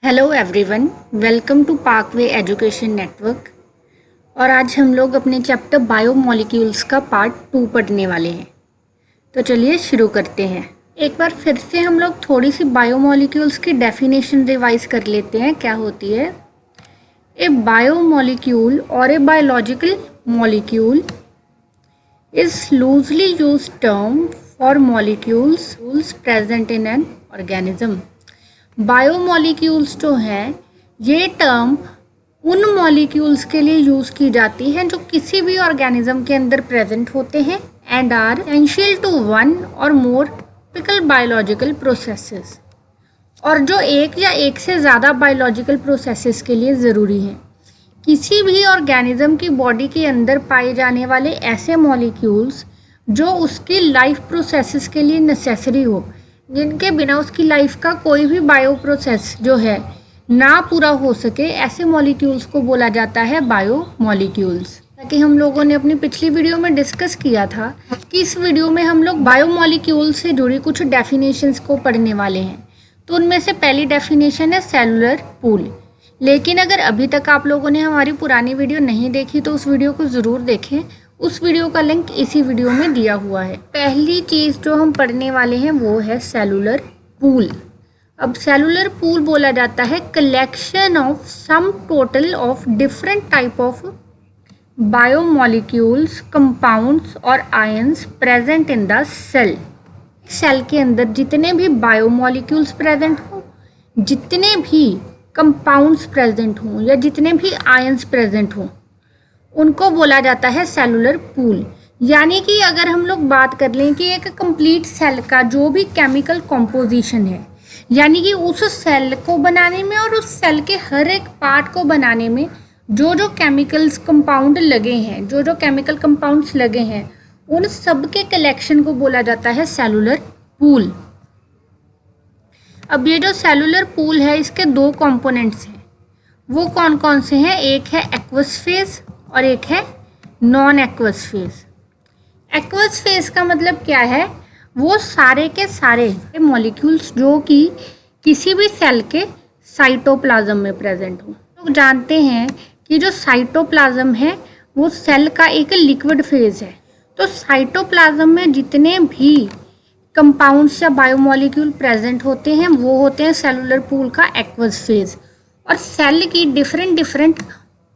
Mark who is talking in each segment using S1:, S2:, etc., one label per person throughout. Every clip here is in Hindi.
S1: Hello everyone, welcome to Parkway Education Network. और आज हम लोग अपने चैप्टर बायोमॉलिक्यूल्स का पार्ट 2 पढ़ने वाले हैं। तो चलिए शुरू करते हैं। एक बार फिर से हम लोग थोड़ी सी बायोमॉलिक्यूल्स की डेफिनेशन रिवाइज कर लेते हैं। क्या होती है? ए बायोमॉलिक्यूल और a biological molecule is loosely used term for molecules present in an organism. Biomolecules जो हैं, ये टर्म उन मॉलिक्यूल्स के लिए यूज़ की जाती है जो किसी भी ऑर्गेनिज्म के अंदर प्रेजेंट होते हैं and are essential to one or more typical biological processes, और जो एक या एक से ज़्यादा बायोलॉजिकल प्रोसेसेस के लिए ज़रूरी हैं। किसी भी ऑर्गेनिज्म की बॉडी के अंदर पाए जाने वाले ऐसे मॉलिक्यूल्स जो उसकी लाइफ प्रोसेसेस के लिए नेसेसरी हो, जिनके बिना उसकी लाइफ का कोई भी बायो प्रोसेस जो है ना पूरा हो सके, ऐसे मॉलिक्यूल्स को बोला जाता है बायो मॉलिक्यूल्स। ताकि हम लोगों ने अपनी पिछली वीडियो में डिस्कस किया था कि इस वीडियो में हम लोग बायो मॉलिक्यूल से जुड़ी कुछ डेफिनेशंस को पढ़ने वाले हैं। तो उनमें से पहली डेफिनेशन है सेलुलर पूल। लेकिन अगर अभी तक आप लोगों ने हमारी पुरानी वीडियो नहीं देखी तो उस वीडियो को ज़रूर देखें। उस वीडियो का लिंक इसी वीडियो में दिया हुआ है। पहली चीज़ जो हम पढ़ने वाले हैं वो है सेलुलर पूल। अब सेलुलर पूल बोला जाता है collection of sum total of different type of biomolecules, compounds और ions present in the cell. Cell के अंदर जितने भी बायोमॉलिक्यूल्स प्रेजेंट हों, जितने भी कंपाउंड्स प्रेजेंट हों या जितने भी आयंस प्रेजेंट हों, उनको बोला जाता है सेलुलर पूल। यानी कि अगर हम लोग बात कर लें कि एक कंप्लीट सेल का जो भी केमिकल कॉम्पोजिशन है, यानी कि उस सेल को बनाने में और उस सेल के हर एक पार्ट को बनाने में जो जो केमिकल्स कंपाउंड लगे हैं, जो जो केमिकल कंपाउंड्स लगे हैं, उन सब के कलेक्शन को बोला जाता है सेलुलर पूल। अब ये जो सेलुलर पूल है, इसके दो कंपोनेंट्स हैं। वो कौन कौन से हैं? एक है एक्वस फेज और एक है non aqueous phase. Aqueous phase का मतलब क्या है? वो सारे के सारे मॉलिक्यूल्स जो कि किसी भी सेल के साइटोप्लाज्म में प्रेजेंट हो। लोग जानते हैं कि जो साइटोप्लाज्म है वो सेल का एक लिक्विड फेज है। तो साइटोप्लाज्म में जितने भी कंपाउंड्स या बायोमॉलिक्यूल प्रेजेंट होते हैं वो होते हैं सेलुलर पूल का एक्वस फेज। और सेल की डिफरेंट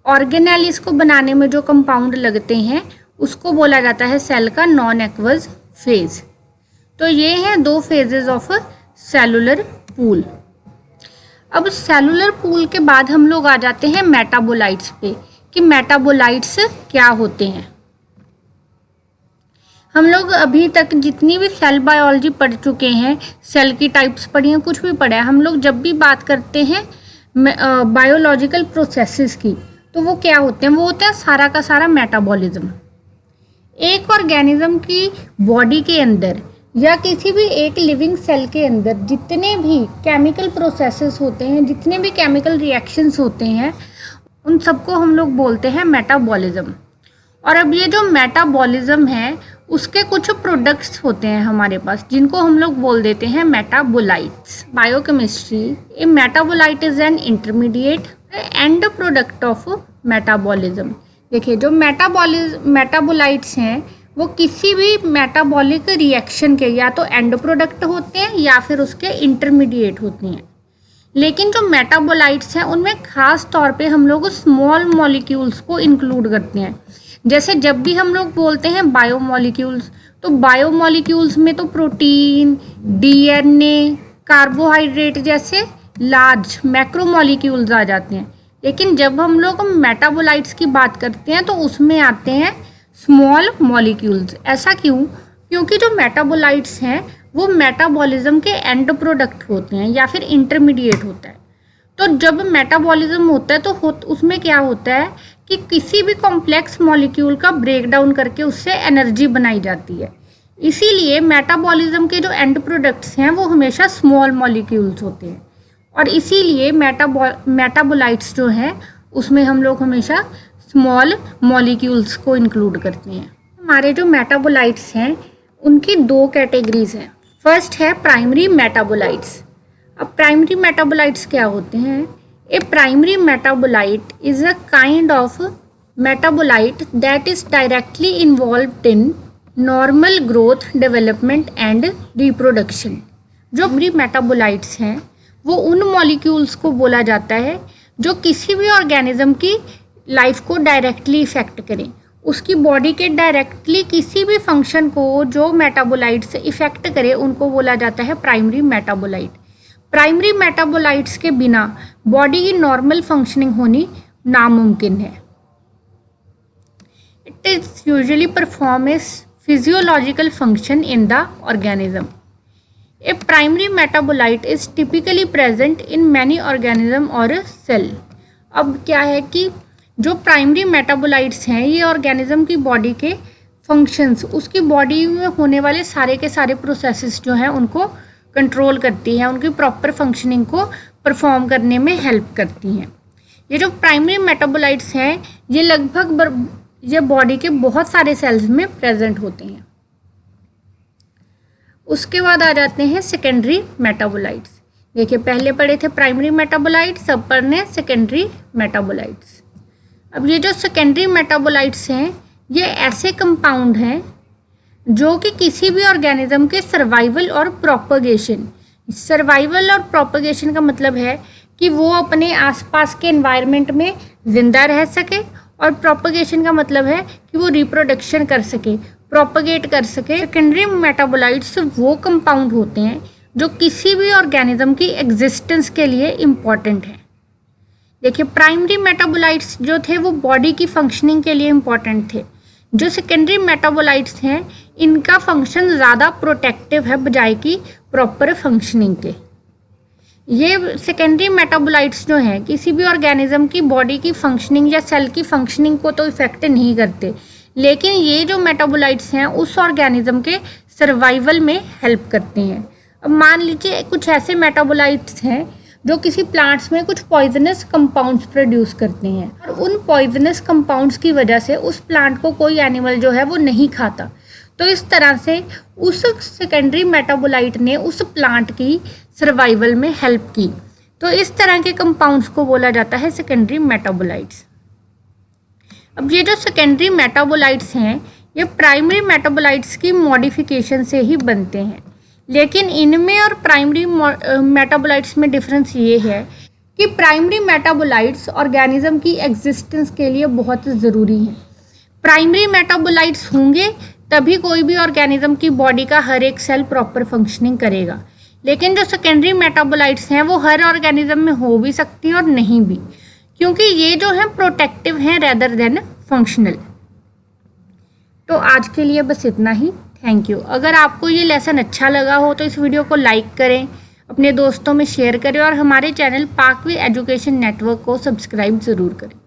S1: ऑर्गेनेल्स को बनाने में जो कंपाउंड लगते हैं उसको बोला जाता है सेल का नॉन एक्वस फेज। तो ये हैं दो फेजेस ऑफ सेलुलर पूल। अब सेलुलर पूल के बाद हम लोग आ जाते हैं मेटाबोलाइट्स पे कि मेटाबोलाइट्स क्या होते हैं। हम लोग अभी तक जितनी भी सेल बायोलॉजी पढ़ चुके हैं, सेल की टाइप्स पढ़ी हैं, कुछ भी पढ़ा है, हम लोग जब भी बात करते हैं बायोलॉजिकल प्रोसेसेस की, तो वो क्या होते हैं? वो होते हैं सारा का सारा मेटाबॉलिज्म। एक ऑर्गेनिज्म की बॉडी के अंदर या किसी भी एक लिविंग सेल के अंदर जितने भी केमिकल प्रोसेसेस होते हैं, जितने भी केमिकल रिएक्शंस होते हैं, उन सबको हम लोग बोलते हैं मेटाबॉलिज्म। और अब ये जो मेटाबॉलिज्म है उसके कुछ प्रोडक्ट्स होते हैं हमारे पास, जिनको हम लोग बोल देते हैं metabolites. Biochemistry, A metabolite is an intermediate and product of metabolism. देखिए, जो मेटाबोलाइट्स हैं वो किसी भी मेटाबॉलिक रिएक्शन के या तो एंड प्रोडक्ट होते हैं या फिर उसके इंटरमीडिएट होते हैं। लेकिन जो मेटाबोलाइट्स हैं उनमें खास तौर पे हम लोग स्मॉल मॉलिक्यूल्स को इंक्लूड करते हैं। जैसे जब भी हम लोग बोलते हैं बायोमॉलिक्यूल्स, तो बायोमॉलिक्यूल्स में तो प्रोटीन, डीएनए, कार्बोहाइड्रेट जैसे लार्ज मैक्रोमॉलिक्यूल्स आ जाते हैं। लेकिन जब हम लोग मेटाबोलाइट्स की बात करते हैं तो उसमें आते हैं स्मॉल मॉलिक्यूल्स। ऐसा क्यों? क्योंकि जो मेटाबोलाइट्स हैं वो मेटाबॉलिज्म के एंड प्रोडक्ट होते हैं या फिर इंटरमीडिएट होता है। तो जब मेटाबॉलिज्म होता है तो उसमें क्या होता है कि किसी भी कॉम्प्लेक्स मॉलिक्यूल का ब्रेक डाउन करके उससे एनर्जी बनाई जाती है। इसीलिए मेटाबॉलिज्म के जो एंड प्रोडक्ट्स हैं वो हमेशा स्मॉल मॉलिक्यूल्स होते हैं। और इसीलिए मेटाबोलाइट्स जो हैं उसमें हम लोग हमेशा स्मॉल मॉलिक्यूल्स को इंक्लूड करते हैं। हमारे जो मेटाबोलाइट्स हैं उनकी दो कैटेगरीज हैं। फर्स्ट है प्राइमरी मेटाबोलाइट्स। अब प्राइमरी मेटाबोलाइट्स क्या होते हैं? A primary metabolite is a kind of metabolite that is directly involved in normal growth, development and reproduction. जो प्राइमरी मेटाबोलाइट्स हैं वो उन मॉलिक्यूल्स को बोला जाता है जो किसी भी ऑर्गेनिज्म की लाइफ को डायरेक्टली इफेक्ट करें। उसकी बॉडी के डायरेक्टली किसी भी फंक्शन को जो मेटाबोलाइट्स इफेक्ट करे उनको बोला जाता है प्राइमरी मेटाबोलाइट। प्राइमरी मेटाबोलाइट्स के बिना बॉडी की नॉर्मल फंक्शनिंग होनी नामुमकिन है। It is usually perform as physiological function in the organism. A primary metabolite is typically present in many organism or cell. अब क्या है कि जो प्राइमरी मेटाबोलाइट्स हैं ये ऑर्गेनिज्म की बॉडी के फंक्शंस, उसकी बॉडी में होने वाले सारे के सारे प्रोसेसेस जो हैं उनको कंट्रोल करती हैं, उनकी प्रॉपर फंक्शनिंग को परफॉर्म करने में हेल्प करती हैं। ये जो प्राइमरी मेटाबोलाइट्स हैं ये लगभग ये बॉडी के बहुत सारे सेल्स में प्रेजेंट होते हैं। उसके बाद आ जाते हैं सेकेंडरी मेटाबोलाइट्स। देखिए पहले पढ़े थे प्राइमरी मेटाबोलाइट्स, अब पढ़ने सेकेंडरी मेटाबोलाइट्स। अब ये जो सेकेंडरी मेटाबोलाइट्स हैं ये ऐसे कंपाउंड हैं जो कि किसी भी ऑर्गेनिज्म के सर्वाइवल और प्रोपगेशन, सर्वाइवल और प्रोपगेशन का मतलब है कि वो अपने आसपास के एनवायरनमेंट में ज़िंदा रह सके, और प्रोपगेशन का मतलब है कि वो रिप्रोडक्शन कर सके, प्रोपगेट कर सके। सेकेंडरी मेटाबोलाइट्स वो कंपाउंड होते हैं जो किसी भी ऑर्गेनिज्म की एग्जिस्टेंस के लिए इम्पॉर्टेंट है। देखिए प्राइमरी मेटाबोलाइट्स जो थे वो बॉडी की फंक्शनिंग के लिए इम्पॉर्टेंट थे। जो सेकेंडरी मेटाबोलाइट्स हैं इनका फंक्शन ज़्यादा प्रोटेक्टिव है बजाय कि प्रॉपर फंक्शनिंग के। ये सेकेंडरी मेटाबोलाइट्स जो हैं किसी भी ऑर्गेनिज्म की बॉडी की फंक्शनिंग या सेल की फंक्शनिंग को तो इफेक्ट नहीं करते, लेकिन ये जो मेटाबोलाइट्स हैं उस ऑर्गेनिज्म के सर्वाइवल में हेल्प करते हैं। अब मान लीजिए कुछ ऐसे मेटाबोलाइट्स हैं जो किसी प्लांट्स में कुछ पॉइजनस कंपाउंड्स प्रोड्यूस करते हैं, और उन पॉइजनस कंपाउंड्स की वजह से उस प्लांट को कोई एनिमल जो है वो नहीं खाता। तो इस तरह से उस सेकेंडरी मेटाबोलाइट ने उस प्लांट की सर्वाइवल में हेल्प की। तो इस तरह के कंपाउंड्स को बोला जाता है सेकेंडरी मेटाबोलाइट्स। अब ये जो सेकेंडरी मेटाबोलाइट्स हैं ये प्राइमरी मेटाबोलाइट्स की मॉडिफिकेशन से ही बनते हैं, लेकिन इनमें और प्राइमरी मेटाबोलाइट्स में डिफरेंस ये है कि प्राइमरी मेटाबोलाइट्स ऑर्गेनिज्म की एग्जिस्टेंस के लिए बहुत ज़रूरी हैं। प्राइमरी मेटाबोलाइट्स होंगे तभी कोई भी ऑर्गेनिज्म की बॉडी का हर एक सेल प्रॉपर फंक्शनिंग करेगा, लेकिन जो सेकेंडरी मेटाबोलाइट्स हैं वो हर ऑर्गेनिज्म में हो भी सकती हैं और नहीं भी, क्योंकि ये जो हैं प्रोटेक्टिव हैं रेदर देन फंक्शनल। तो आज के लिए बस इतना ही। Thank you. अगर आपको ये लेसन अच्छा लगा हो तो इस वीडियो को लाइक करें, अपने दोस्तों में शेयर करें और हमारे चैनल पाकवी एजुकेशन नेटवर्क को सब्सक्राइब ज़रूर करें।